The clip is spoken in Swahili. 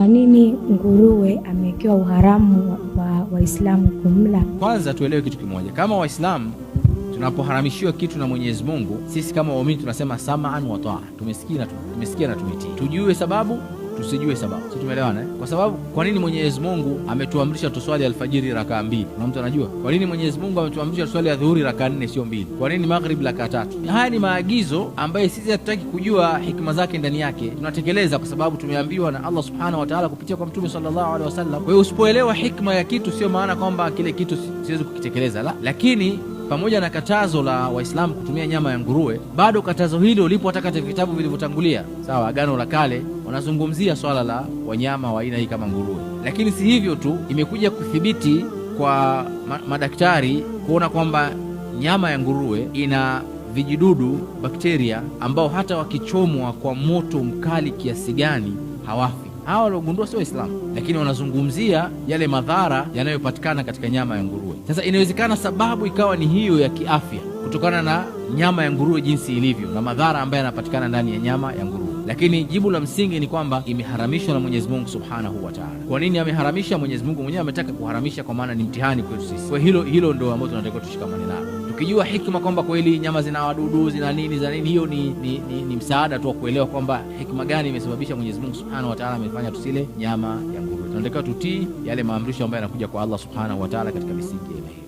Kwa nini nguruwe amewekewa uharamu wa Waislamu kumla? Kwanza tuelewe kitu kimoja. Kama Waislamu tunapoharamishiwa kitu na Mwenyezi Mungu, sisi kama waumini tunasema sam'an wa ta'a. Tumesikia na tumetii. Tujue sababu, tusijue sababu. Sisi tumeelewana Kwa sababu kwa nini Mwenyezi Mungu ametuamrisha tuswali alfajiri rakaa 2? Na mtu anajua? Kwa nini Mwenyezi Mungu ametuamrisha tuswali adhuhuri rakaa 4 sio 2? Kwa nini maghrib rakaa 3? Haya ni maagizo ambayo sisi hatutaki kujua hikma zake ndani yake. Tunatekeleza kwa sababu tumeambiwa na Allah Subhanahu wa Ta'ala kupitia kwa Mtume sallallahu alaihi wasallam. Kwa hiyo usipoelewa hikma ya kitu sio maana kwamba kile kitu siwezi kukitekeleza, la. Lakini pamoja na katazo la Waislamu kutumia nyama ya nguruwe, bado katazo hilo lipo hata katika vitabu vilivyotangulia. Sawa, Agano la Kale wanazungumzia swala la wanyama wa aina hii kama nguruwe. Lakini si hivyo tu, imekuja kuthibiti kwa madaktari kuona kwamba nyama ya nguruwe ina vijidudu, bakteria ambao hata wakichomwa kwa moto mkali kiasi gani hawafi. Hawa waliogundua sio Waislamu, lakini wanazungumzia yale madhara yanayopatikana katika nyama ya nguruwe. Sasa inawezekana sababu ikawa ni hiyo ya kiafya, kutokana na nyama ya nguruwe jinsi ilivyo na madhara ambayo yanapatikana ndani ya nyama ya nguruwe. Lakini jibu la msingi ni kwamba imeharamishwa na Mwenyezi Mungu Subhanahu wa Ta'ala. Kwa nini ameharamisha? Mwenyezi Mungu mwenyewe ametaka kuharamisha, kwa maana ni mtihani kwetu sisi. Kwa hilo ndio ambalo tunatakiwa tushikamane nalo, tukijua hikma kwamba kweli nyama zina wadudu, zina nini za nini. Hiyo ni msaada tu wa kuelewa kwamba hikma gani imesababisha Mwenyezi Mungu Subhanahu wa Ta'ala amefanya tusile nyama ya nguruwe. Tunatakiwa tutii yale maamrisho ambayo yanakuja kwa Allah Subhanahu wa Ta'ala katika misingi hii.